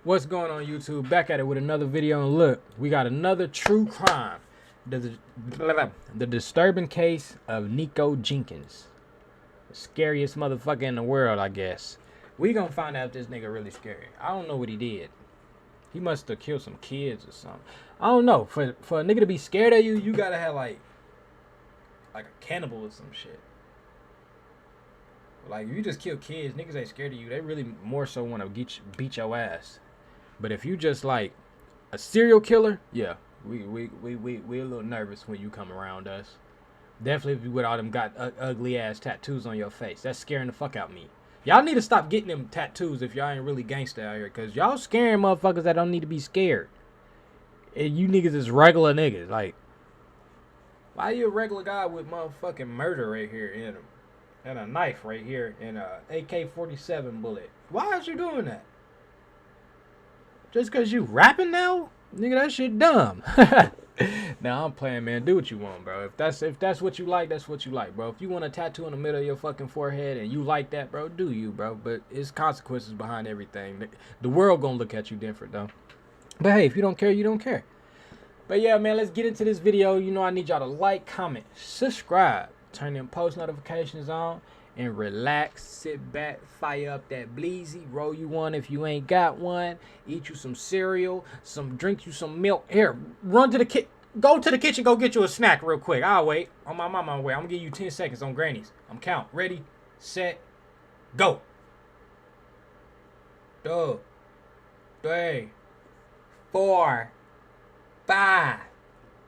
What's going on, YouTube? Back at it with another video, and look, we got another true crime. The disturbing case of Nikko Jenkins. The scariest motherfucker in the world, I guess. We gonna find out if this nigga really scary. I don't know what he did. He must have killed some kids or something. I don't know. For a nigga to be scared of you, you gotta have like a cannibal or some shit. Like, if you just kill kids, niggas ain't scared of you. They really more so want to beat your ass. But if you just like a serial killer, yeah, we a little nervous when you come around us. Definitely if you with all them ugly ass tattoos on your face. That's scaring the fuck out of me. Y'all need to stop getting them tattoos if y'all ain't really gangster out here, cause y'all scaring motherfuckers that don't need to be scared. And you niggas is regular niggas. Like, why you a regular guy with motherfucking murder right here in him? And a knife right here and a AK-47 bullet. Why is you doing that? Just cause you rapping now? Nigga, that shit dumb. Now I'm playing, man. Do what you want, bro. If that's what you like, that's what you like, bro. If you want a tattoo in the middle of your fucking forehead and you like that, bro, do you, bro. But it's consequences behind everything. The world gonna look at you different, though. But hey, if you don't care, you don't care. But yeah, man, let's get into this video. You know I need y'all to like, comment, subscribe. Turn them post notifications on and relax, sit back, fire up that bleezy, roll you one if you ain't got one, eat you some cereal, drink you some milk. Here, run to the kitchen, go to the kitchen, go get you a snack real quick. I'll wait. On my mama way. I'm gonna give you 10 seconds on Granny's. I'm count. Ready, set, go. 2, 3, 4, 5,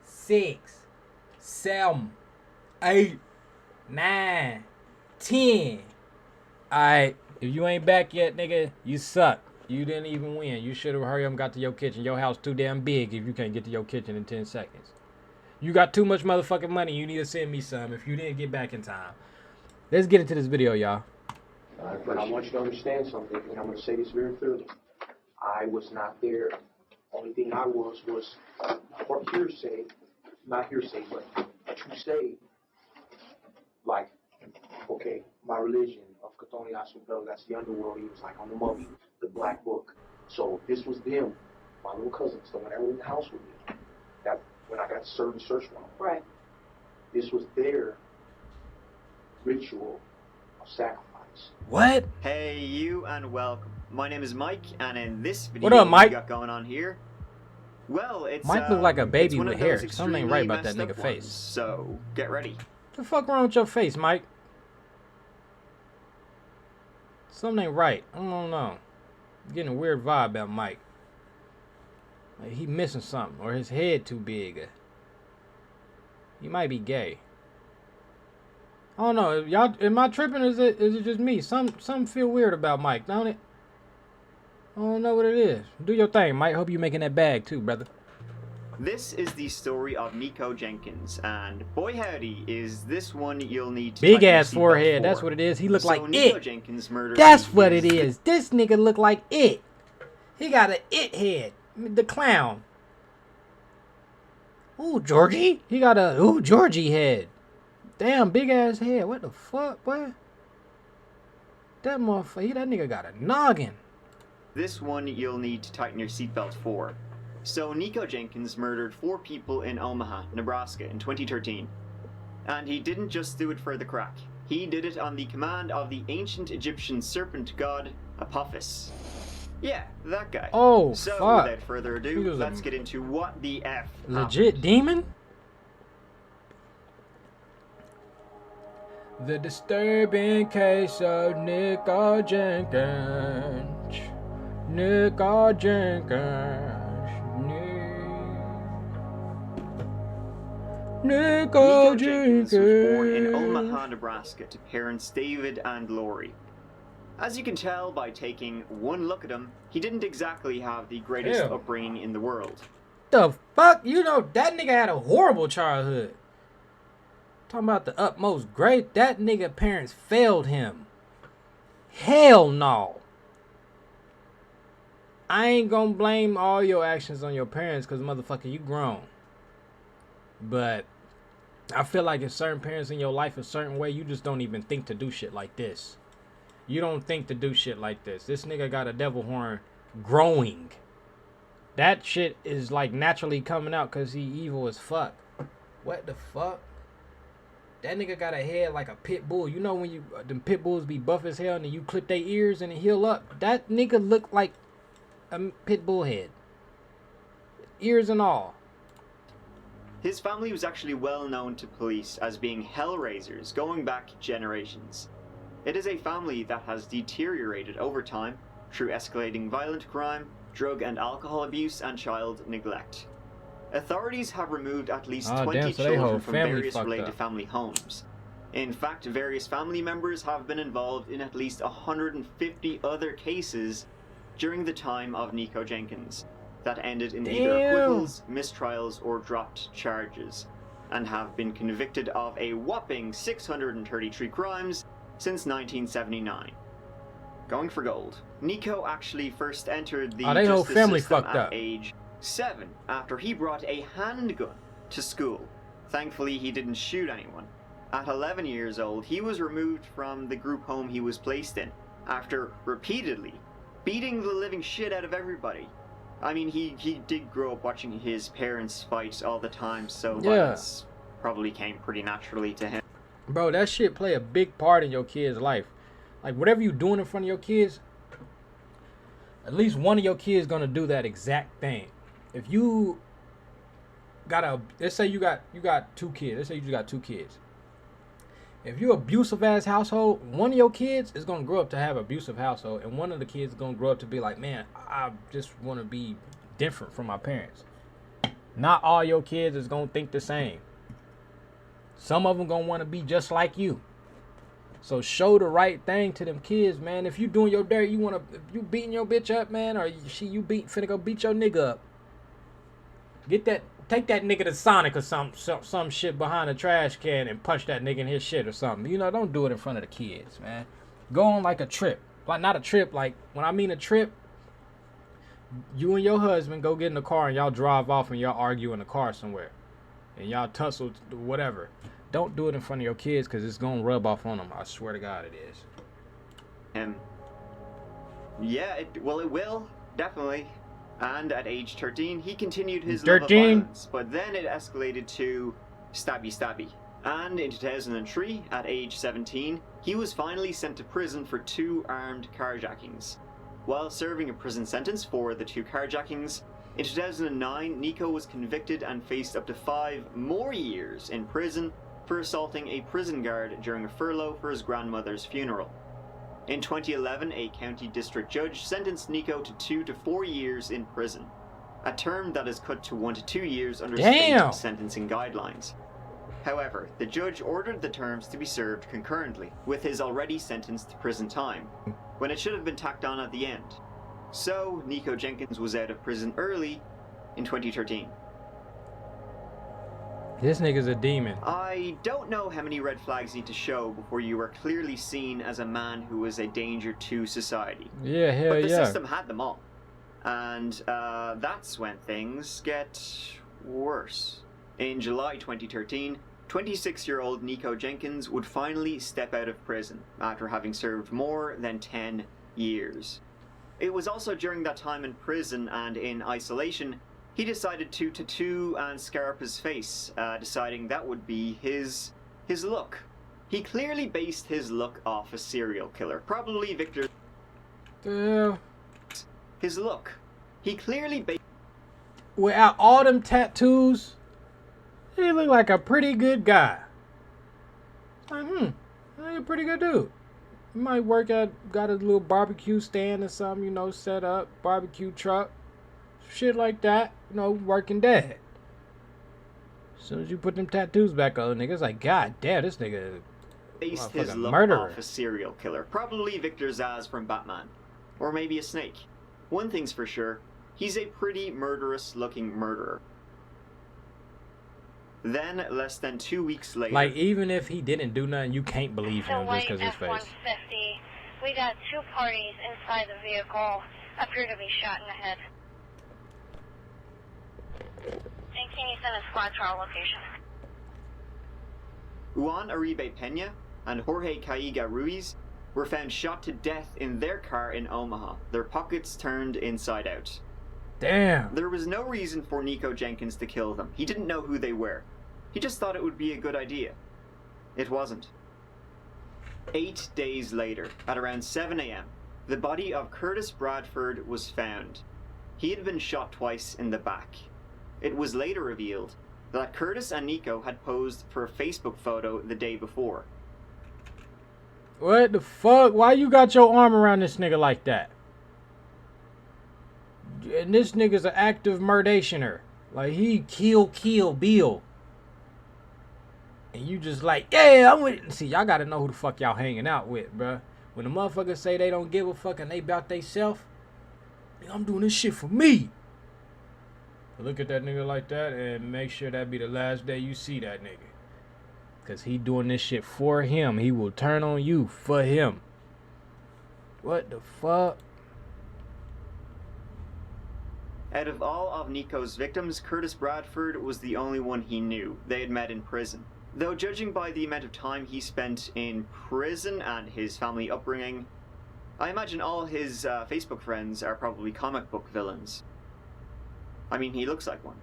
6, 7, 8, 9, 10. Alright, if you ain't back yet, nigga, you suck. You didn't even win. You should have hurried up and got to your kitchen. Your house too damn big if you can't get to your kitchen in 10 seconds. You got too much motherfucking money. You need to send me some if you didn't get back in time. Let's get into this video, y'all. But I want you to understand something, and I'm going to say this very clearly. I was not there. Only thing I was for hearsay, not hearsay, but to say, like, okay, my religion of Kathoni Asupel, that's the underworld. He was like on the mummy, the black book. So this was them, my little cousins, the one that were in the house with me. That when I got served the search warrant. Right. This was their ritual of sacrifice. What? Hey you, and welcome. My name is Mike, and in this video, what up, Mike? We got going on here. Well, it's Mike look like a baby with hair. Something Something ain't right about that nigga face. So get ready. What the fuck wrong with your face, Mike? Something ain't right. I don't know. I'm getting a weird vibe about Mike. Like he missing something, or his head too big. He might be gay. I don't know. Y'all, am I tripping? Or is it just me? Something feel weird about Mike, don't it? I don't know what it is. Do your thing, Mike. Hope you making that bag too, brother. This is the story of Nikko Jenkins, and boy howdy, is this one you'll need to big ass forehead. That's what it is. He look like Nikko it. Jenkins murdered. That's what it is. This nigga look like it. He got an it head. The clown. Ooh, Georgie. He got a Georgie head. Damn, big ass head. What the fuck, boy? That motherfucker. That nigga got a noggin. This one you'll need to tighten your seatbelt for. So Nikko Jenkins murdered 4 people in Omaha, Nebraska in 2013. And he didn't just do it for the crack. He did it on the command of the ancient Egyptian serpent god, Apophis. Yeah, that guy. Oh, so fuck. Without further ado, let's get into what the F legit happened. Demon? The disturbing case of Nikko Jenkins. Nikko Jenkins. Nikko Jenkins was born in Omaha, Nebraska to parents David and Lori. As you can tell by taking one look at him, he didn't exactly have the greatest upbringing in the world. The fuck? You know, that nigga had a horrible childhood. Talking about the utmost great. That nigga parents failed him. Hell no. I ain't gonna blame all your actions on your parents because, motherfucker, you grown. But I feel like if certain parents in your life a certain way, you just don't even think to do shit like this. You don't think to do shit like this. This nigga got a devil horn growing. That shit is like naturally coming out because he evil as fuck. What the fuck? That nigga got a head like a pit bull. You know when you them pit bulls be buff as hell and then you clip their ears and it heal up? That nigga look like a pit bull head. Ears and all. His family was actually well known to police as being hellraisers going back generations. It is a family that has deteriorated over time through escalating violent crime, drug and alcohol abuse, and child neglect. Authorities have removed at least 20 children from various related family homes. In fact, various family members have been involved in at least 150 other cases during the time of Nikko Jenkins that ended in either acquittals, mistrials, or dropped charges, and have been convicted of a whopping 633 crimes since 1979. Going for gold. Nikko actually first entered the justice system at age 7 after he brought a handgun to school. Thankfully, he didn't shoot anyone. At 11 years old, he was removed from the group home he was placed in after repeatedly beating the living shit out of everybody. I mean, he did grow up watching his parents fight all the time, so violence probably came pretty naturally to him. Bro, that shit play a big part in your kid's life. Like, whatever you doing in front of your kids, at least one of your kids gonna do that exact thing. If you got let's say you got 2 kids. Let's say you just got 2 kids. If you abusive ass household, one of your kids is gonna grow up to have abusive household, and one of the kids is gonna grow up to be like, man, I just want to be different from my parents. Not all your kids is gonna think the same. Some of them gonna want to be just like you. So show the right thing to them kids, man. If you doing your dirt, if you beating your bitch up, man, or finna go beat your nigga up. Take that nigga to Sonic or some shit behind a trash can and punch that nigga in his shit or something. You know, don't do it in front of the kids, man. Go on like a trip. Like, not a trip, like, when I mean a trip, you and your husband go get in the car and y'all drive off and y'all argue in the car somewhere. And y'all tussle, whatever. Don't do it in front of your kids because it's going to rub off on them. I swear to God it is. Yeah, it will, definitely. And at age 13, he continued his love of violence, but then it escalated to stabby. And in 2003, at age 17, he was finally sent to prison for 2 armed carjackings. While serving a prison sentence for the 2 carjackings, in 2009, Nikko was convicted and faced up to 5 more years in prison for assaulting a prison guard during a furlough for his grandmother's funeral. In 2011, a county district judge sentenced Nikko to 2 to 4 years in prison, a term that is cut to 1 to 2 years under state sentencing guidelines. However, the judge ordered the terms to be served concurrently with his already sentenced prison time, when it should have been tacked on at the end. So, Nikko Jenkins was out of prison early in 2013. This nigga's a demon. I don't know how many red flags need to show before you are clearly seen as a man who is a danger to society. Yeah, hell yeah. But the system had them all. And that's when things get worse. In July 2013, 26-year-old Nikko Jenkins would finally step out of prison after having served more than 10 years. It was also during that time in prison and in isolation he decided to tattoo and scar up his face, deciding that would be his look. He clearly based his look off a serial killer, probably Victor. His look. He clearly based. Without all them tattoos, he looked like a pretty good guy. Like, he's a pretty good dude. He might work at, got a little barbecue stand or something, you know, set up, barbecue truck. Shit like that, you know, working dead. As soon as you put them tattoos back on, niggas like, God damn, this nigga based his look off a serial killer. Probably Victor Zsasz from Batman. Or maybe a snake. One thing's for sure, he's a pretty murderous looking murderer. Then, less than 2 weeks later... Like, even if he didn't do nothing, you can't believe him just because his face. F-150. We got 2 parties inside the vehicle. Appear to be shot in the head. And can you send a squad to our location? Juan Uribe Peña and Jorge Caiga Ruiz were found shot to death in their car in Omaha, their pockets turned inside out. Damn. There was no reason for Nikko Jenkins to kill them. He didn't know who they were. He just thought it would be a good idea. It wasn't. 8 days later, at around 7 a.m., the body of Curtis Bradford was found. He had been shot twice in the back. It was later revealed that Curtis and Nikko had posed for a Facebook photo the day before. What the fuck? Why you got your arm around this nigga like that? And this nigga's an active murdationer. Like, he Kill Bill. And you just like, yeah, I'm with it. See, y'all gotta know who the fuck y'all hanging out with, bruh. When the motherfuckers say they don't give a fuck and they about they self, I'm doing this shit for me. Look at that nigga like that and make sure that be the last day you see that nigga. Because he doing this shit for him. He will turn on you for him. What the fuck? Out of all of Nikko's victims, Curtis Bradford was the only one he knew. They had met in prison. Though judging by the amount of time he spent in prison and his family upbringing, I imagine all his Facebook friends are probably comic book villains. I mean, he looks like one.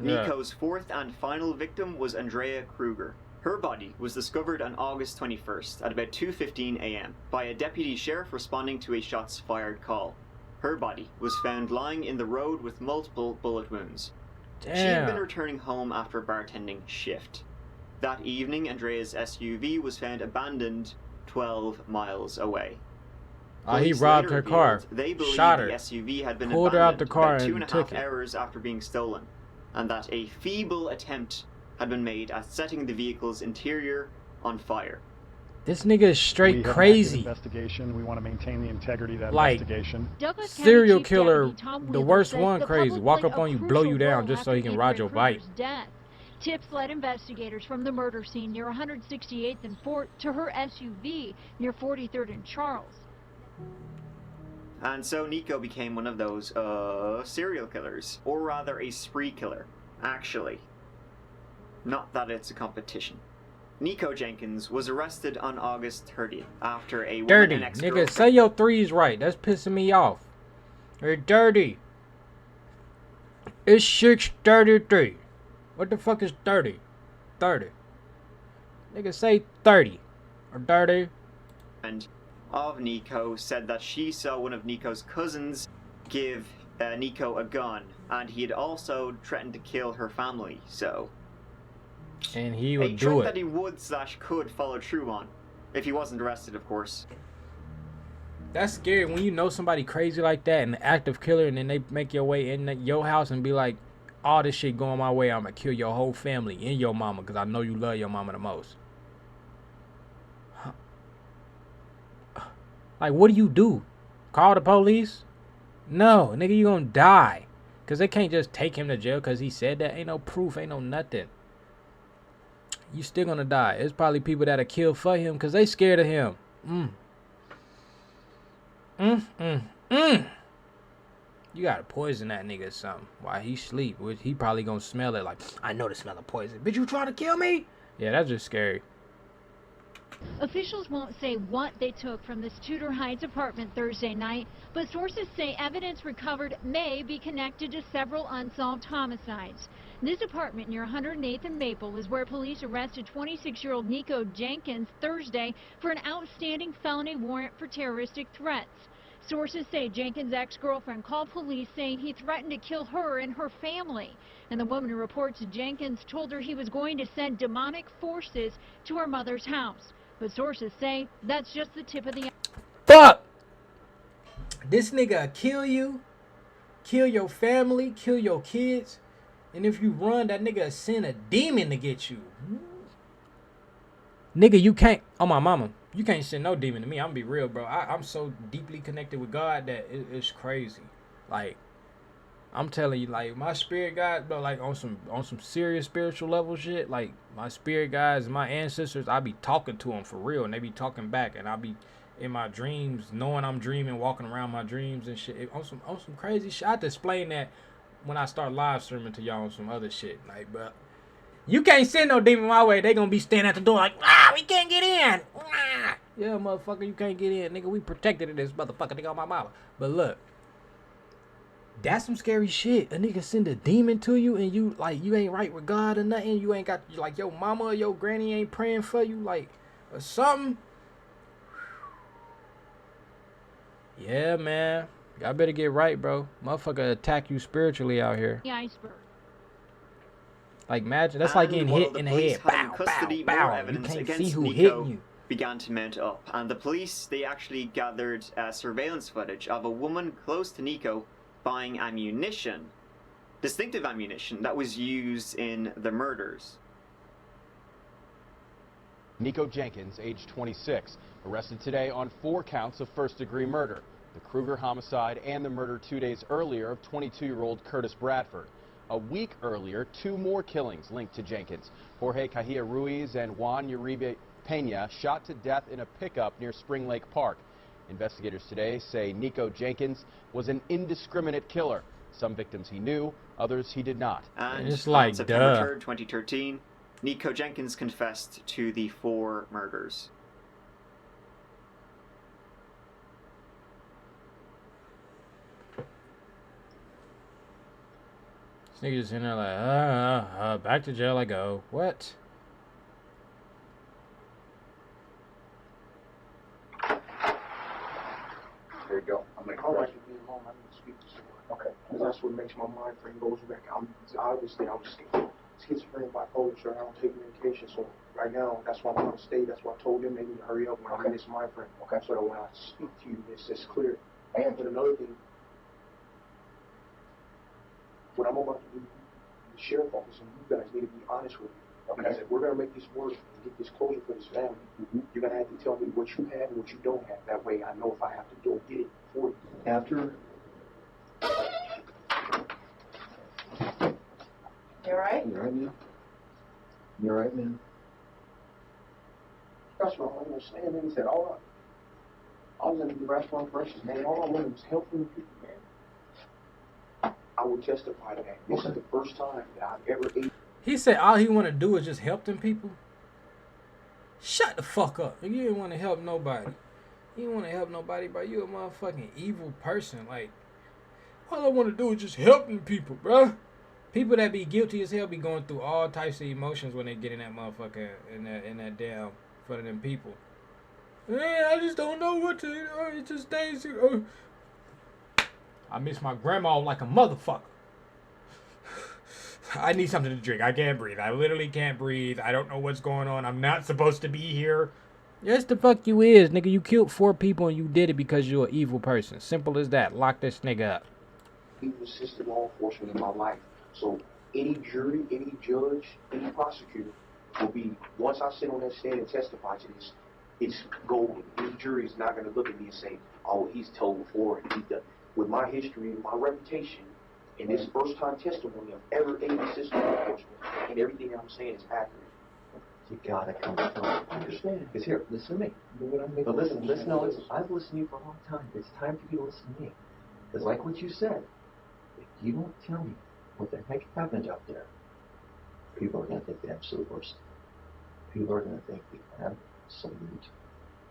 Yeah. Nikko's fourth and final victim was Andrea Kruger. Her body was discovered on August 21st at about 2:15 a.m. by a deputy sheriff responding to a shots fired call. Her body was found lying in the road with multiple bullet wounds. Damn. She had been returning home after a bartending shift. That evening, Andrea's SUV was found abandoned 12 miles away. He Police robbed later her car, revealed they believe shot the her, SUV had been pulled her out the abandoned car about and 2.5 took it. hours after being stolen, and that a feeble attempt had been made at setting the vehicle's interior on fire. This nigga is straight We have an crazy. active investigation. We want to maintain the integrity of that Like, investigation. Douglas County serial Chief killer, Deputy Tom the Wheeler worst says one, the crazy. public Walk played up a on you, blow you crucial down role just so after he can ride Andrea your bike. Kruger's death. Tips led investigators from the murder scene near 168th and 4th to her SUV near 43rd and Charles. And so Nikko became one of those, serial killers. Or rather, a spree killer, actually. Not that it's a competition. Nikko Jenkins was arrested on August 30th after a woman Dirty. and Nigga, ex-girlfriend. say your threes right. That's pissing me off. You're dirty. It's 6:33. What the fuck is 30? 30. Nigga, say 30. Or dirty. And of Nikko said that she saw one of Nikko's cousins give Nikko a gun, and he had also threatened to kill her family, so... And he a would threat do that it. he would/could follow through on, if he wasn't arrested, of course. That's scary when you know somebody crazy like that, an active killer, and then they make your way in your house and be like, all this shit going my way, I'm gonna kill your whole family and your mama, because I know you love your mama the most. Like, what do? Call the police? No, nigga, you gonna die. Because they can't just take him to jail because he said that. Ain't no proof, ain't no nothing. You still gonna die. It's probably people that'll kill for him because they scared of him. You gotta poison that nigga or something while he sleep. He probably gonna smell it like, I know the smell of poison. Bitch, you trying to kill me? Yeah, that's just scary. Officials won't say what they took from this Tudor Heights apartment Thursday night, but sources say evidence recovered may be connected to several unsolved homicides. This apartment near 108th and Maple is where police arrested 26-year-old Nikko Jenkins Thursday for an outstanding felony warrant for terroristic threats. Sources say Jenkins' ex-girlfriend called police saying he threatened to kill her and her family. And the woman who reports Jenkins told her he was going to send demonic forces to her mother's house. But sources say that's just the tip of the... Fuck! This nigga kill you, kill your family, kill your kids, and if you run, that nigga send a demon to get you. Nigga, you can't... Oh, my mama. You can't send no demon to me. I'm gonna be real, bro. I'm so deeply connected with God that it's crazy. Like, I'm telling you, like, my spirit guide, bro, like, on some serious spiritual level shit, like, my spirit guides, my ancestors, I be talking to them for real, and they be talking back, and I be in my dreams, knowing I'm dreaming, walking around my dreams and shit, on some crazy shit. I have to explain that when I start live streaming to y'all on some other shit, like, but you can't send no demon my way. They gonna be standing at the door like, we can't get in. Yeah, motherfucker, you can't get in, nigga. We protected in this motherfucker, nigga, on my mama. But look, that's some scary shit. A nigga send a demon to you and you like you ain't right with God or nothing. You ain't got like your mama or your granny ain't praying for you, like or something. Yeah, man. Y'all better get right, bro. Motherfucker attack you spiritually out here. The iceberg. Like imagine that's like getting while hit the in the police head. had in Bow, bow, custody, more bow. You evidence can't see against who Nikko hitting you. began to mount up, and the police, they actually gathered surveillance footage of a woman close to Nikko buying ammunition, distinctive ammunition that was used in the murders. Nikko Jenkins, age 26, arrested today on 4 counts of first-degree murder, the Kruger homicide and the murder 2 days earlier of 22-year-old Curtis Bradford. A week earlier, 2 more killings linked to Jenkins. Jorge Cajilla Ruiz and Juan Uribe Pena shot to death in a pickup near Spring Lake Park. Investigators today say Nikko Jenkins was an indiscriminate killer. Some victims he knew, others he did not. And it's like, on September duh. 3rd, 2013, Nikko Jenkins confessed to the 4 murders. This nigga just in there like, back to jail I go. What? There you go. I like to be alone. I need to speak to someone. Okay. Because that's what makes my mind frame goes back. I'm schizophrenic bipolar, so I don't take medication. So right now, that's why I'm trying to stay. That's why I told them they need to hurry up when I'm in this mind frame. Okay. So that when I speak to you, it's clear. And but another thing, what I'm about to do, the sheriff office and you guys need to be honest with me. Okay. Because if we're gonna make this work and get this closure for this family, you're gonna have to tell me what you have and what you don't have. That way, I know if I have to go get it for you. After. You alright? You alright, man? You alright, man? That's what I don't understand. Man, he said, I was in the restaurant precious, man. All I wanted was helping the people, man. I will testify to that. This is the first time that I've ever ate. He said all he want to do is just help them people. Shut the fuck up. You didn't want to help nobody. You didn't want to help nobody, bro. You a motherfucking evil person. Like, all I want to do is just help them people, bro. People that be guilty as hell be going through all types of emotions when they get in that motherfucker, in that damn front of them people. I just don't know what to, it just stays. I miss my grandma like a motherfucker. I need something to drink. I can't breathe. I literally can't breathe. I don't know what's going on. I'm not supposed to be here. Yes, the fuck you is, nigga. You killed 4 people and you did it because you're an evil person. Simple as that. Lock this nigga up. He was assistant law enforcement in my life. So any jury, any judge, any prosecutor will be, once I sit on that stand and testify to this, it's golden. Any jury is not going to look at me and say, oh, he's told before and he's done. With my history and my reputation, and this first time testimony of ever aiding assistant law enforcement, and everything I'm saying is accurate. You gotta come to terms. I understand. Because here, listen to me. But listen, no, I've listened to you for a long time. It's time for you to listen to me. Because like what you said, if you don't tell me what the heck happened out there, people are going to think the absolute worst. People are going to think the absolute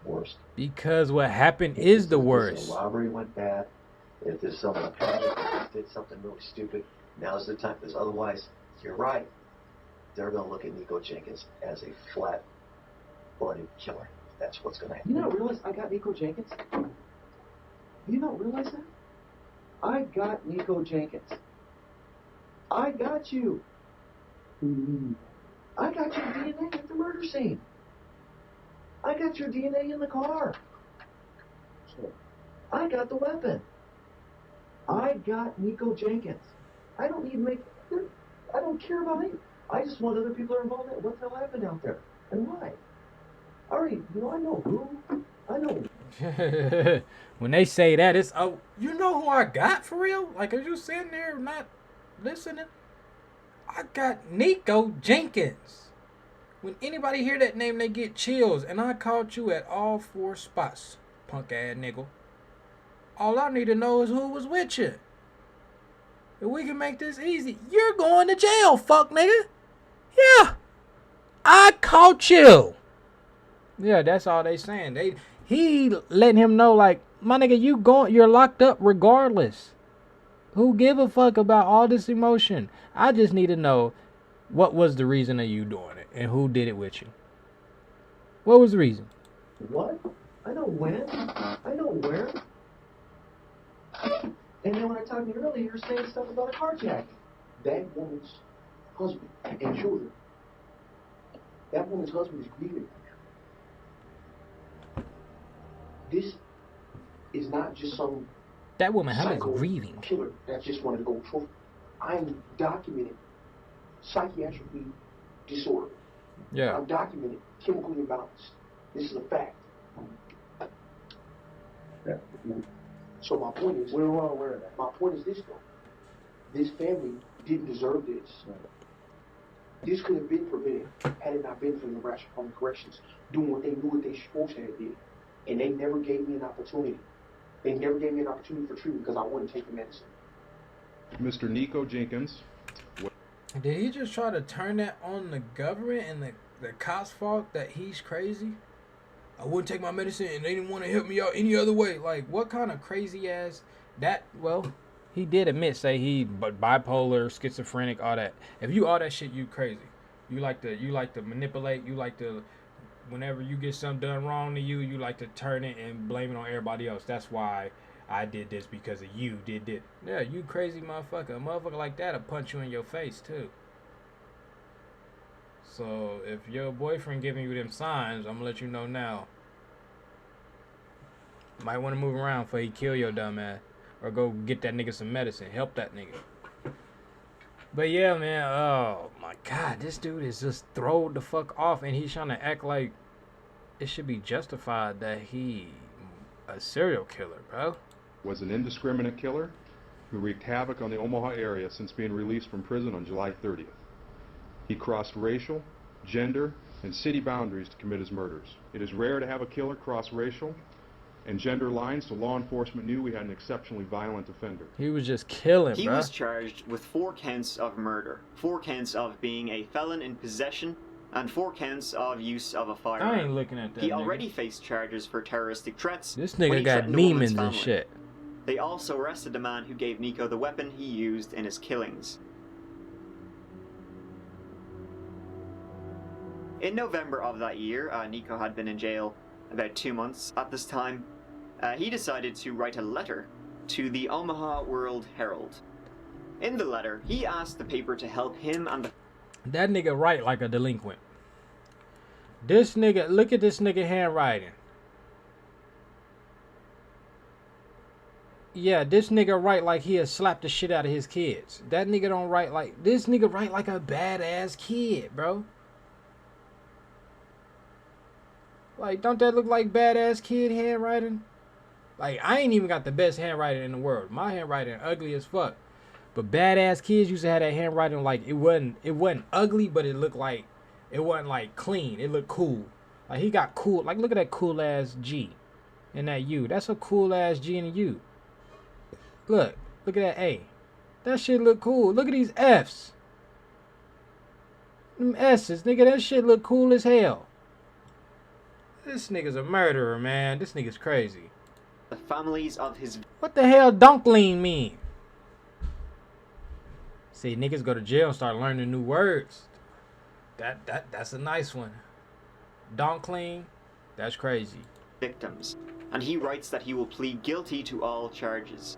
worst. Because what happened is the worst. If the robbery went bad, if there's someone panicked, did something really stupid, now's the time. Because otherwise, you're right. They're going to look at Nikko Jenkins as a flat-blooded killer. That's what's going to happen. You don't realize I got Nikko Jenkins? You don't realize that? I got Nikko Jenkins. I got you. I got your DNA at the murder scene. I got your DNA in the car. I got the weapon. I got Nikko Jenkins. I don't need to make... I don't care about it. I just want other people that are involved in it. What the hell happened out there? And why? I already... I know who. I know. When they say that, it's... Oh, you know who I got for real? Like, are you sitting there not listening? I got Nikko Jenkins. When anybody hear that name, they get chills. And I caught you at all 4 spots, punk ass nigga. All I need to know is who was with you. If we can make this easy, you're going to jail, fuck nigga. Yeah. I caught you. Yeah, that's all they saying. He letting him know, like, my nigga, you're locked up regardless. Who give a fuck about all this emotion? I just need to know what was the reason of you doing it and who did it with you. What was the reason? What? I know when. I know where. And then when I talked to you earlier, you were saying stuff about a carjacking. That woman's husband and children. That woman's husband is grieving. This is not just some That woman, how is psycho grieving? killer that just wanted to go trophy. I'm documented psychiatrically disordered. Yeah. I'm documented chemically imbalanced. This is a fact. So my point is, we're well aware of that. My point is this though. This family didn't deserve this. This could have been prevented had it not been for the Nebraska Department of Corrections doing what they knew what they supposed to have did. And they never gave me an opportunity. They never gave me an opportunity for treatment because I wouldn't take the medicine. Mr. Nikko Jenkins. Did he just try to turn that on the government and the cops' fault that he's crazy? I wouldn't take my medicine and they didn't want to help me out any other way. Like, what kind of crazy ass that? Well, he did admit, say he bipolar, schizophrenic, all that. If you all that shit, you crazy. You like to manipulate. You like to, whenever you get something done wrong to you, you like to turn it and blame it on everybody else. That's why I did this because of you did it. Yeah, you crazy motherfucker. A motherfucker like that'll punch you in your face too. So if your boyfriend giving you them signs, I'm gonna let you know now. Might want to move around before he kill your dumb ass. Or go get that nigga some medicine. Help that nigga. But yeah, man. Oh my God. This dude is just throwed the fuck off. And he's trying to act like it should be justified that he a serial killer, bro. Was an indiscriminate killer who wreaked havoc on the Omaha area since being released from prison on July 30th. He crossed racial, gender, and city boundaries to commit his murders. It is rare to have a killer cross racial and gender lines, so law enforcement knew we had an exceptionally violent offender. He was just killing, He bro. was charged with 4 counts of murder, 4 counts of being a felon in possession, and 4 counts of use of a firearm. I ain't looking at that He nigga. already faced charges for terroristic threats. This when nigga he got threatened a woman's demons and family. shit. They also arrested the man who gave Nikko the weapon he used in his killings. In November of that year, Nikko had been in jail about 2 months at this time. He decided to write a letter to the Omaha World Herald. In the letter, he asked the paper to help him and the... That nigga write like a delinquent. This nigga, look at this nigga handwriting. Yeah, this nigga write like he has slapped the shit out of his kids. That nigga don't write like, this nigga write like a badass kid, bro. Like, don't that look like badass kid handwriting? Like, I ain't even got the best handwriting in the world. My handwriting ugly as fuck. But badass kids used to have that handwriting like it wasn't ugly, but it looked like it wasn't like clean. It looked cool. Like he got cool. Like look at that cool ass G and that U. That's a cool ass G and a U. Look at that A. That shit look cool. Look at these F's. Them S's, nigga, that shit look cool as hell. This nigga's a murderer, man. This nigga's crazy. The families of his... What the hell dunkling mean? See, niggas go to jail and start learning new words. That's a nice one. Dunkling, that's crazy. victims, and he writes that he will plead guilty to all charges.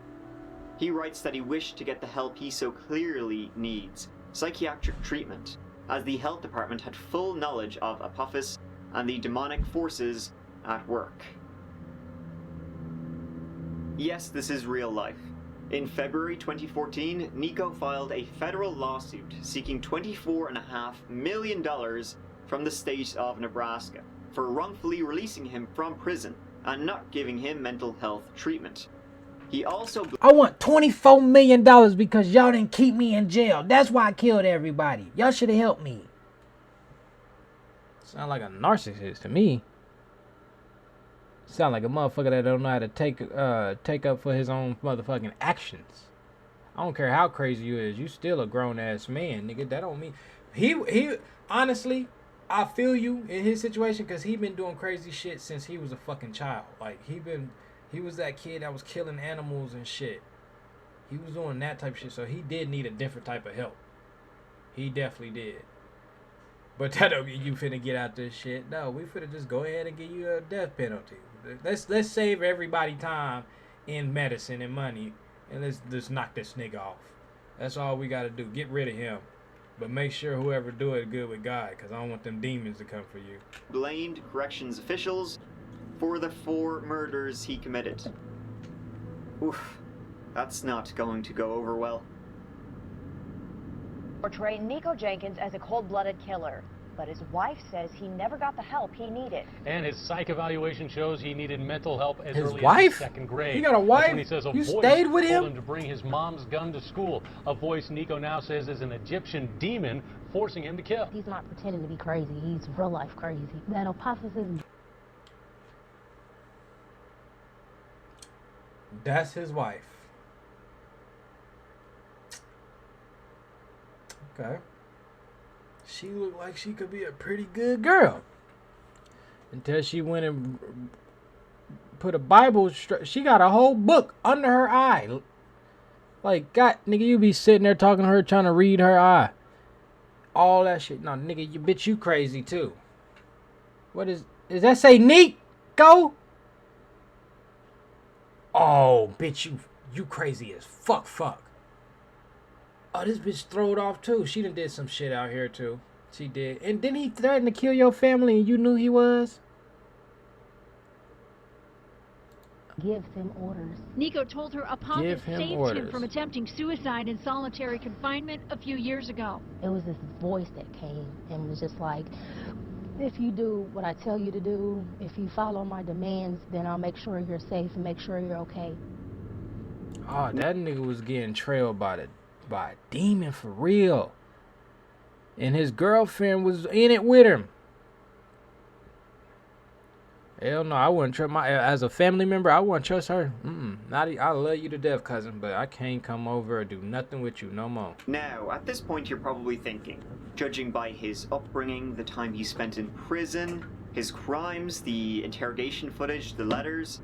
He writes that he wished to get the help he so clearly needs, psychiatric treatment, as the health department had full knowledge of Apophis and the demonic forces at work. Yes, this is real life. In February 2014, Nikko filed a federal lawsuit seeking $24.5 million from the state of Nebraska for wrongfully releasing him from prison and not giving him mental health treatment. He also... I want $24 million because y'all didn't keep me in jail. That's why I killed everybody. Y'all should have helped me. Sound like a narcissist to me. Sound like a motherfucker that don't know how to take up for his own motherfucking actions. I don't care how crazy you is. You still a grown ass man, nigga. That don't mean he honestly, I feel you in his situation because he been doing crazy shit since he was a fucking child. Like, he was that kid that was killing animals and shit. He was doing that type of shit, so he did need a different type of help. He definitely did. But that don't mean you finna get out this shit. No, we finna just go ahead and give you a death penalty. Let's save everybody time in medicine and money, and let's just knock this nigga off. That's all we gotta do. Get rid of him. But make sure whoever do it good with God, because I don't want them demons to come for you. Blamed corrections officials for the 4 murders he committed. Oof, that's not going to go over well. Portray Nikko Jenkins as a cold-blooded killer, but his wife says he never got the help he needed. And his psych evaluation shows he needed mental help as his early wife? as 2nd grade. He got a wife? When he says a you voice stayed with told him? to bring his mom's gun to school. A voice Nikko now says is an Egyptian demon forcing him to kill. He's not pretending to be crazy. He's real life crazy. That hypothesis. That's his wife. Okay. She looked like she could be a pretty good girl. Until she went and put a Bible. She got a whole book under her eye. Like, God, nigga, you be sitting there talking to her, trying to read her eye. All that shit. No, nigga, bitch, you crazy too. What is that say Nikko? Oh, bitch, you crazy as fuck. Oh, this bitch throwed off too. She done did some shit out here too. She did. And didn't he threaten to kill your family and you knew he was? Gives him orders. Nikko told her opponent saved him from attempting suicide in solitary confinement a few years ago. It was this voice that came and was just like, if you do what I tell you to do, if you follow my demands, then I'll make sure you're safe and make sure you're okay. Oh, that nigga was getting trailed by a demon for real. And his girlfriend was in it with him. Hell no, I wouldn't trust as a family member, I wouldn't trust her. I love you to death, cousin, but I can't come over or do nothing with you no more. Now, at this point, you're probably thinking, judging by his upbringing, the time he spent in prison, his crimes, the interrogation footage, the letters,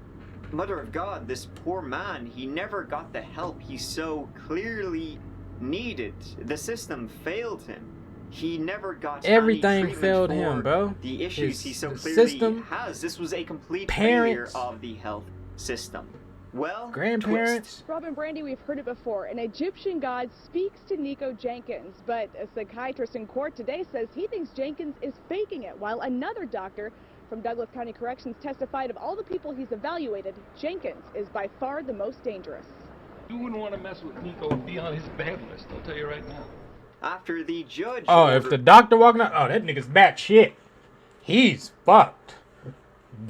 Mother of God, this poor man, he never got the help he so clearly needed. The system failed him. He never got everything failed him, bro. The issues he so clearly has. This was a complete failure of the health system. Well, grandparents. Rob and Brandy, we've heard it before. An Egyptian god speaks to Nikko Jenkins, but a psychiatrist in court today says he thinks Jenkins is faking it, while another doctor from Douglas County Corrections testified of all the people he's evaluated, Jenkins is by far the most dangerous. You wouldn't want to mess with Nikko and be on his bad list, I'll tell you right now. After the judge... Oh, if the doctor walking out... Oh, that nigga's bad shit. He's fucked.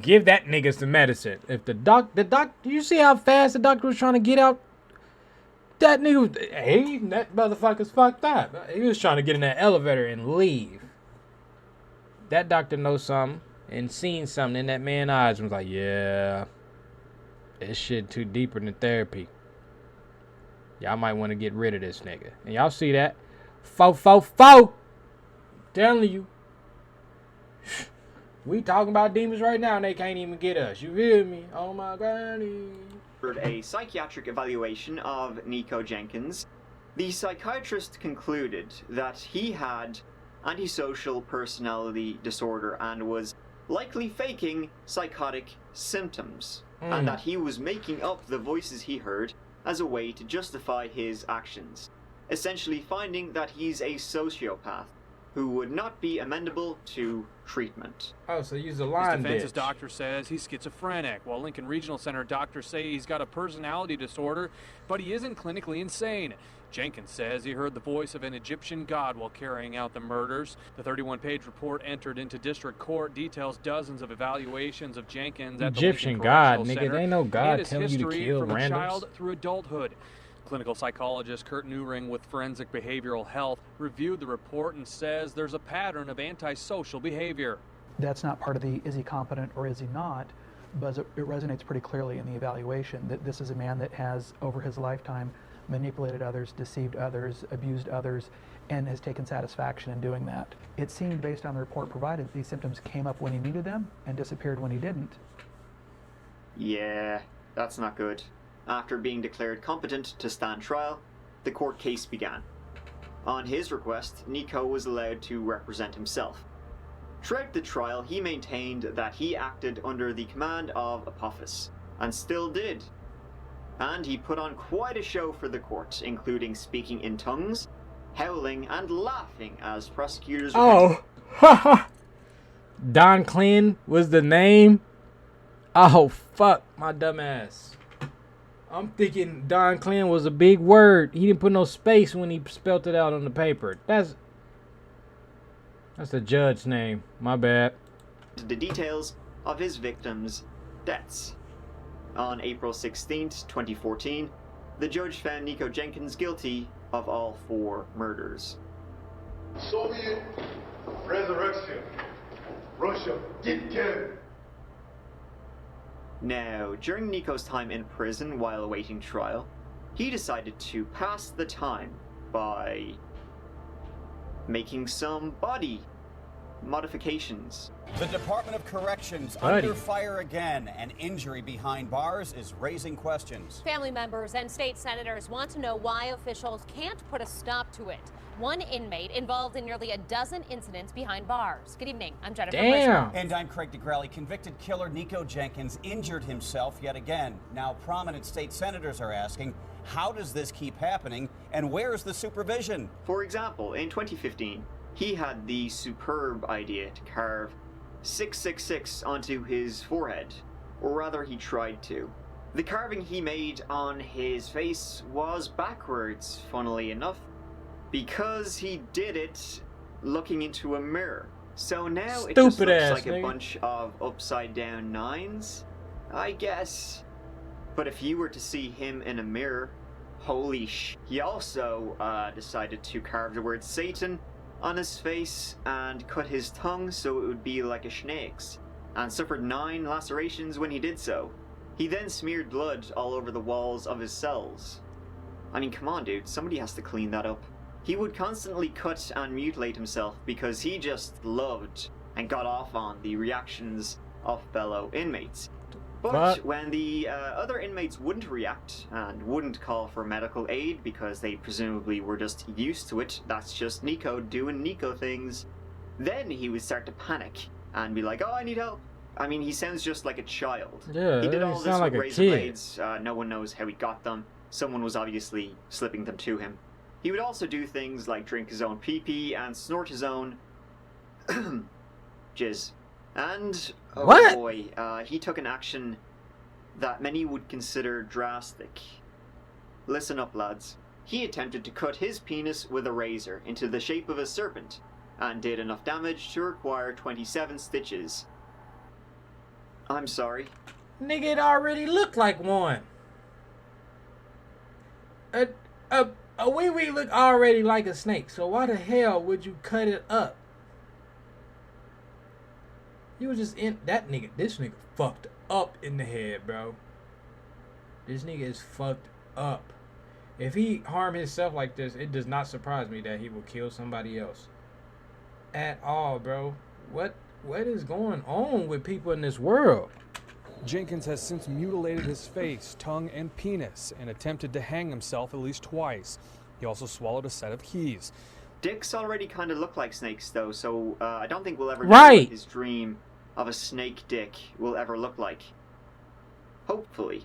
Give that nigga some medicine. If the you see how fast the doctor was trying to get out? That nigga... Hey, that motherfucker's fucked up. He was trying to get in that elevator and leave. That doctor knows something and seen something in that man's eyes and was like, yeah, this shit too deeper than therapy. Y'all might want to get rid of this nigga. And y'all see that? Fo. Telling you. We talking about demons right now and they can't even get us. You feel me? Oh my granny. A psychiatric evaluation of Nikko Jenkins. The psychiatrist concluded that he had antisocial personality disorder and was likely faking psychotic symptoms, and that he was making up the voices he heard as a way to justify his actions, essentially finding that he's a sociopath who would not be amenable to treatment. Oh, so use a line. His defense's doctor says he's schizophrenic, while Lincoln Regional Center doctors say he's got a personality disorder, but he isn't clinically insane. Jenkins says he heard the voice of an Egyptian god while carrying out the murders. The 31-page report entered into district court details dozens of evaluations of Jenkins at the Egyptian Lincoln god, Correctional nigga. Center, There ain't no god telling you to history kill from randoms. a child through adulthood. Clinical psychologist Kurt Newring with Forensic Behavioral Health reviewed the report and says there's a pattern of antisocial behavior. That's not part of the is he competent or is he not, but it resonates pretty clearly in the evaluation that this is a man that has, over his lifetime, manipulated others, deceived others, abused others, and has taken satisfaction in doing that. It seemed, based on the report provided, these symptoms came up when he needed them and disappeared when he didn't. Yeah, that's not good. After being declared competent to stand trial, the court case began. On his request, Nikko was allowed to represent himself. Throughout the trial, he maintained that he acted under the command of Apophis, and still did. And he put on quite a show for the court, including speaking in tongues, howling, and laughing as prosecutors... Oh, Don Clean was the name? Oh, fuck my dumb ass. I'm thinking Don Clean was a big word. He didn't put no space when he spelled it out on the paper. That's the judge's name. My bad. The details of his victims' deaths. On April 16th, 2014, the judge found Nikko Jenkins guilty of all 4 murders. Soviet resurrection. Russia, get together. Now, during Nikko's time in prison while awaiting trial, he decided to pass the time by making some body modifications. The Department of Corrections under fire again. An injury behind bars is raising questions. Family members and state senators want to know why officials can't put a stop to it. One inmate involved in nearly a dozen incidents behind bars. Good evening, I'm Jennifer. Damn. And I'm Craig DeGrelli. Convicted killer Nikko Jenkins injured himself yet again. Now prominent state senators are asking, how does this keep happening and where is the supervision? For example, in 2015, he had the superb idea to carve 666 onto his forehead, or rather he tried to. The carving he made on his face was backwards, funnily enough, because he did it looking into a mirror. So now it just looks like a bunch of upside down 9s, I guess. But if you were to see him in a mirror, holy sh... He also decided to carve the word Satan on his face and cut his tongue so it would be like a snake's, and suffered 9 lacerations when he did so. He then smeared blood all over the walls of his cells. I mean, come on dude, somebody has to clean that up. He would constantly cut and mutilate himself because he just loved and got off on the reactions of fellow inmates. But when the other inmates wouldn't react and wouldn't call for medical aid because they presumably were just used to it, that's just Nikko doing Nikko things, then he would start to panic and be like, oh, I need help. I mean, he sounds just like a child. Yeah, he did all this like with razor blades. No one knows how he got them. Someone was obviously slipping them to him. He would also do things like drink his own pee-pee and snort his own jizz. And, oh boy, he took an action that many would consider drastic. Listen up, lads. He attempted to cut his penis with a razor into the shape of a serpent, and did enough damage to require 27 stitches. I'm sorry. Nigga, it already looked like one. A wee-wee look already like a snake, so why the hell would you cut it up? You was just in that nigga. This nigga fucked up in the head, bro. This nigga is fucked up. If he harmed himself like this, it does not surprise me that he will kill somebody else. At all, bro. What is going on with people in this world? Jenkins has since mutilated his face, tongue, and penis and attempted to hang himself at least twice. He also swallowed a set of keys. Dicks already kind of look like snakes, though, so I don't think we'll ever know what his dream of a snake dick will ever look like. Hopefully.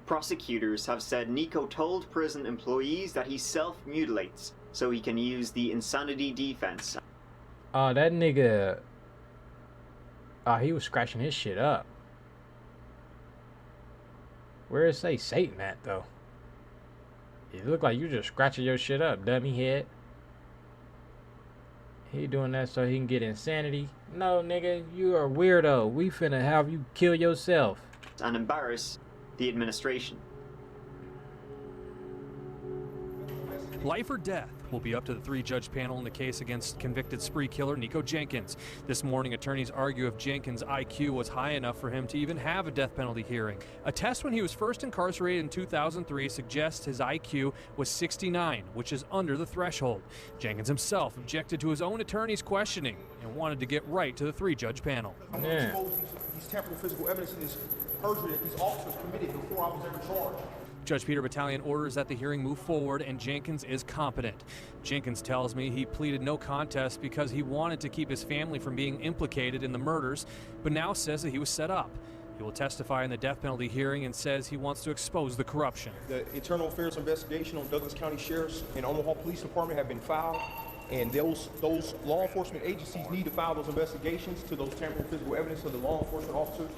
Prosecutors have said Nikko told prison employees that he self-mutilates so he can use the insanity defense. That nigga... he was scratching his shit up. Where does it say Satan at, though? You look like you just scratching your shit up, dummy head. He doing that so he can get insanity. No, nigga, you are a weirdo. We finna have you kill yourself. And embarrass the administration. Life or death will be up to the 3-judge panel in the case against convicted spree killer Nikko Jenkins. This morning, attorneys argue if Jenkins' IQ was high enough for him to even have a death penalty hearing. A test when he was first incarcerated in 2003 suggests his IQ was 69, which is under the threshold. Jenkins himself objected to his own attorney's questioning and wanted to get right to the 3-judge panel. I'm going to expose these temporal physical evidence and this perjury that these officers committed before I was ever charged. Judge Peter Battalion orders that the hearing move forward, and Jenkins is competent. Jenkins tells me he pleaded no contest because he wanted to keep his family from being implicated in the murders, but now says that he was set up. He will testify in the death penalty hearing and says he wants to expose the corruption. The internal affairs investigation on Douglas County Sheriff's and Omaha Police Department have been filed, and those law enforcement agencies need to file those investigations to those temporal physical evidence of the law enforcement officers.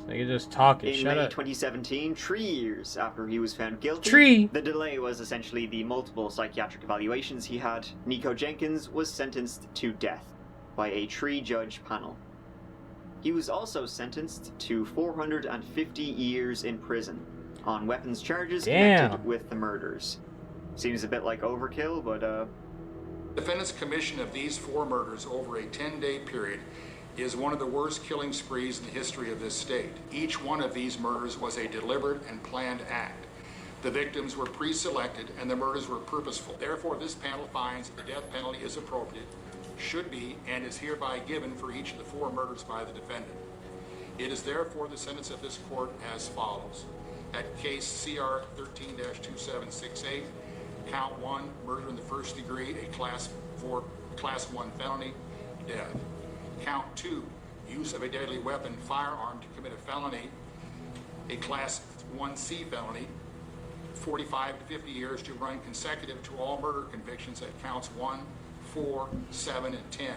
Nigga just talking. In Shut May up. 2017, 3 years after he was found guilty, the delay was essentially the multiple psychiatric evaluations he had. Nikko Jenkins was sentenced to death by a 3-judge panel. He was also sentenced to 450 years in prison on weapons charges connected with the murders. Seems a bit like overkill, but Defendant's commission of these 4 murders over a 10-day period is one of the worst killing sprees in the history of this state. Each one of these murders was a deliberate and planned act. The victims were pre-selected and the murders were purposeful. Therefore, this panel finds the death penalty is appropriate, should be, and is hereby given for each of the 4 murders by the defendant. It is therefore the sentence of this court as follows. At case CR 13-2768, count 1, murder in the first degree, a class 1 felony, death. Count 2, use of a deadly weapon, firearm to commit a felony, a class 1C felony, 45 to 50 years to run consecutive to all murder convictions at counts 1, 4, 7, and 10.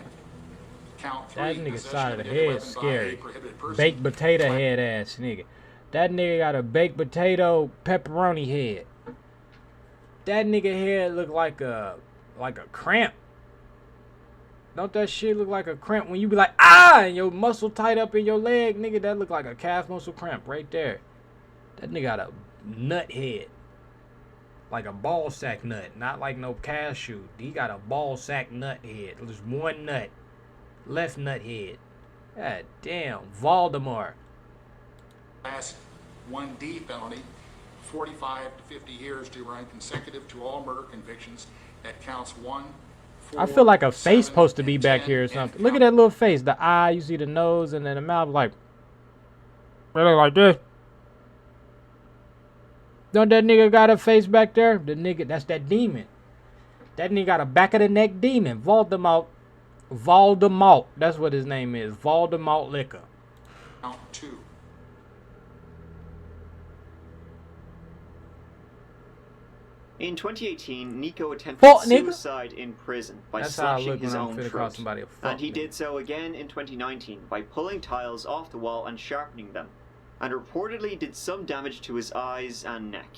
Count 3, That nigga possession side of of a the deadly head weapon by a scary. prohibited person. Baked potato head ass nigga. That nigga got a baked potato pepperoni head. That nigga head look like a cramp. Don't that shit look like a cramp when you be like, ah, and your muscle tight up in your leg, nigga? That look like a calf muscle cramp right there. That nigga got a nut head. Like a ball sack nut, not like no cashew. He got a ball sack nut head. There's one nut. Left nut head. God damn. Voldemort. Class 1D felony, 45 to 50 years to run consecutive to all murder convictions at counts 1, 4, I feel like a face 7, supposed to be and back 10, here or and something. Look at that little face. The eye, you see the nose, and then the mouth like, really like this. Don't that nigga got a face back there? The nigga, that's that demon. That nigga got a back of the neck demon. Voldemort. Voldemort. That's what his name is. Voldemort Liquor. count 2. in 2018, Nikko attempted suicide in prison by slashing his own throat. And he did so again in 2019 by pulling tiles off the wall and sharpening them, and reportedly did some damage to his eyes and neck.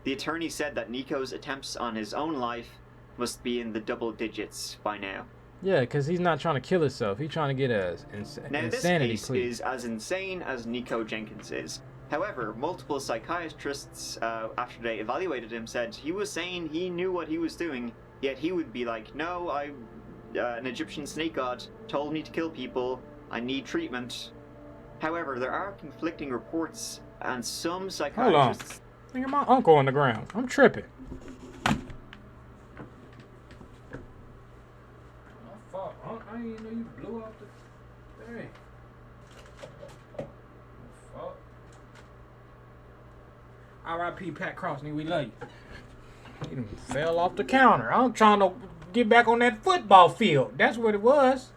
The attorney said that Nikko's attempts on his own life must be in the double digits by now. Yeah, because he's not trying to kill himself. He's trying to get a Now, insanity this case plea. is as insane as Nikko Jenkins is. However, multiple psychiatrists, after they evaluated him, said he was saying he knew what he was doing, yet he would be like, no, an Egyptian snake god told me to kill people, I need treatment. However, there are conflicting reports, and some psychiatrists... Hold on. Nigga, my uncle on the ground. I'm tripping. I didn't even know you blew out the thing. Fuck. R.I.P. Pat Cross, nigga, we love you. He done fell off the counter. I'm trying to get back on that football field. That's what it was.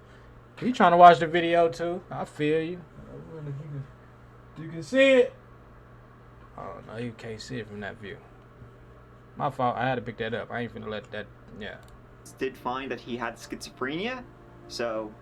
You trying to watch the video too? I feel you. You can see it. Oh no, you can't see it from that view. My fault. I had to pick that up. I ain't finna let that. Yeah. did find that he had schizophrenia, so...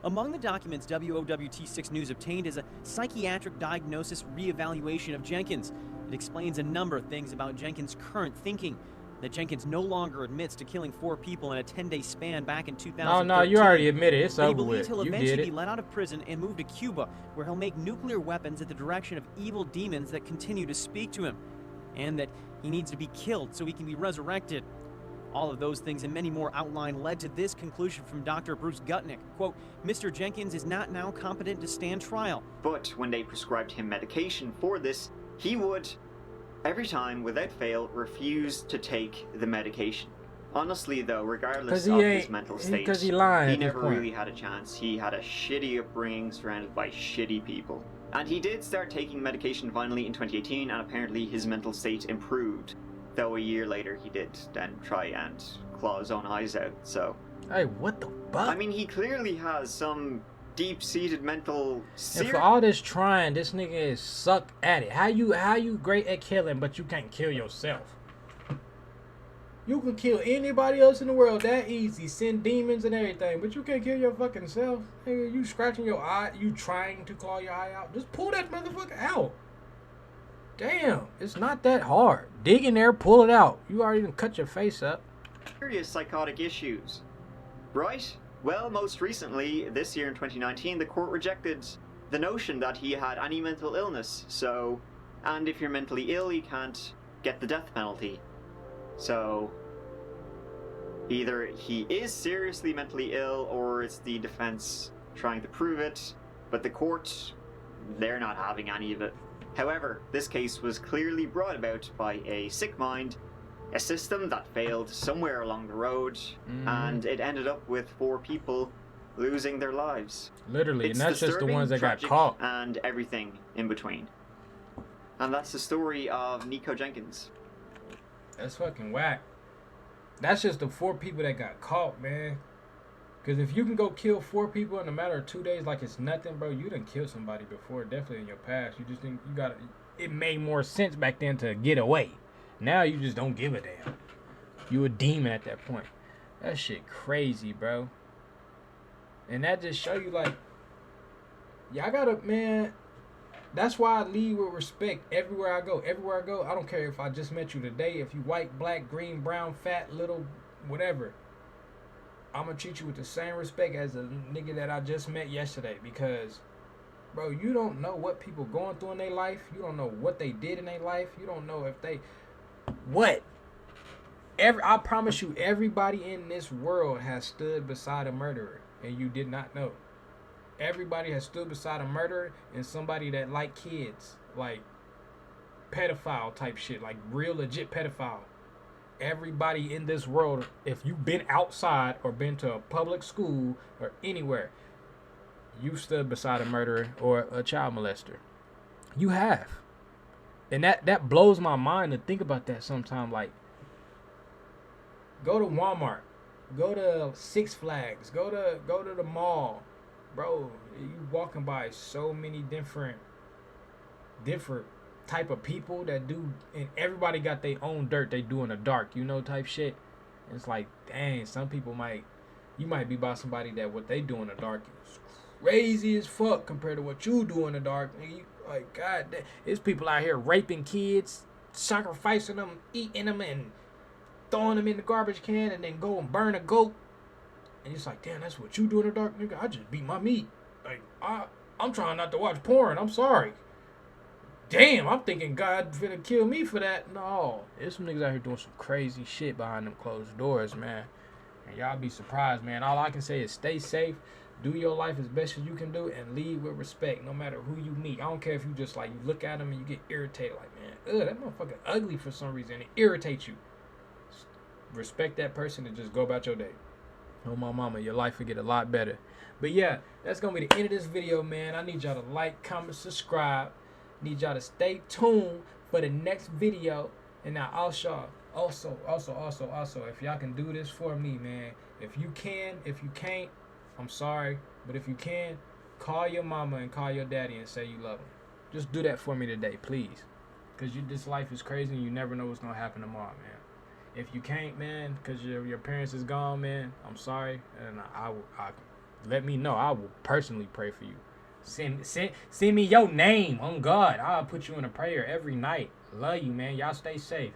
Among the documents WOWT6 News obtained is a psychiatric diagnosis reevaluation of Jenkins. It explains a number of things about Jenkins' current thinking. That Jenkins no longer admits to killing 4 people in a 10-day span back in 2013. No, you already admitted. It's over with. He believes he'll You eventually did be it. let out of prison and move to Cuba, where he'll make nuclear weapons at the direction of evil demons that continue to speak to him. And that He needs to be killed so he can be resurrected. All of those things and many more outlined led to this conclusion from Dr. Bruce Gutnick. Quote, Mr. Jenkins is not now competent to stand trial. But when they prescribed him medication for this, he would, every time without fail, refuse to take the medication. Honestly though, regardless of his mental state, he never really had a chance. He had a shitty upbringing surrounded by shitty people. And he did start taking medication finally in 2018, and apparently his mental state improved. Though a year later he did then try and claw his own eyes out, so... Hey, what the fuck? I mean, he clearly has some deep-seated mental... And for all this trying, this nigga is suck at it. How you great at killing, but you can't kill yourself? You can kill anybody else in the world that easy, send demons and everything, but you can't kill your fucking self. Nigga, you scratching your eye, you trying to claw your eye out. Just pull that motherfucker out. Damn, it's not that hard. Dig in there, pull it out. You already done cut your face up. Serious psychotic issues. Right? Well, most recently, this year in 2019, the court rejected the notion that he had any mental illness, so... And if you're mentally ill, you can't get the death penalty. So, either he is seriously mentally ill, or it's the defense trying to prove it, but the court, they're not having any of it. However, this case was clearly brought about by a sick mind, a system that failed somewhere along the road, and it ended up with 4 people losing their lives. Literally, It's and that's just the disturbing, ones that got tragic, caught. and everything in between. And that's the story of Nikko Jenkins. That's fucking whack. That's just the 4 people that got caught, man. Because if you can go kill 4 people in a matter of 2 days like it's nothing, bro, you done killed somebody before, definitely in your past. You just think you got it made more sense back then to get away. Now you just don't give a damn. You a demon at that point. That shit crazy, bro. And that just show you, like, y'all gotta, man... That's why I lead with respect everywhere I go. Everywhere I go, I don't care if I just met you today. If you white, black, green, brown, fat, little, whatever. I'm going to treat you with the same respect as a nigga that I just met yesterday. Because, bro, you don't know what people going through in their life. You don't know what they did in their life. You don't know if they... What? I promise you, everybody in this world has stood beside a murderer. And you did not know. Everybody has stood beside a murderer and somebody that like kids, like pedophile type shit, like real legit pedophile. Everybody in this world, if you've been outside or been to a public school or anywhere, you stood beside a murderer or a child molester. You have. And that blows my mind to think about that sometime. Like, go to Walmart, go to Six Flags, go to the mall. Bro, you walking by so many different type of people that do, and everybody got their own dirt they do in the dark, you know, type shit. And it's like, dang, some people you might be by somebody that what they do in the dark is crazy as fuck compared to what you do in the dark. And you, like, god damn, there's people out here raping kids, sacrificing them, eating them, and throwing them in the garbage can, and then go and burn a goat. And it's like, damn, that's what you do in the dark, nigga. I just beat my meat. Like, I'm trying not to watch porn. I'm sorry. Damn, I'm thinking God finna kill me for that. No, there's some niggas out here doing some crazy shit behind them closed doors, man. And y'all be surprised, man. All I can say is stay safe, do your life as best as you can do, and lead with respect no matter who you meet. I don't care if you just, like, you look at them and you get irritated. Like, man, that motherfucker ugly for some reason. It irritates you. Respect that person and just go about your day. Oh, my mama, your life will get a lot better. But yeah, that's going to be the end of this video, man. I need y'all to like, comment, subscribe. Need y'all to stay tuned for the next video. And now also, if y'all can do this for me, man. If you can, if you can't, I'm sorry. But if you can, call your mama and call your daddy and say you love them. Just do that for me today, please. Because this life is crazy and you never know what's going to happen tomorrow, man. If you can't, man, because your parents is gone, man, I'm sorry. And I let me know. I will personally pray for you. Send me your name. On God, I'll put you in a prayer every night. Love you, man. Y'all stay safe.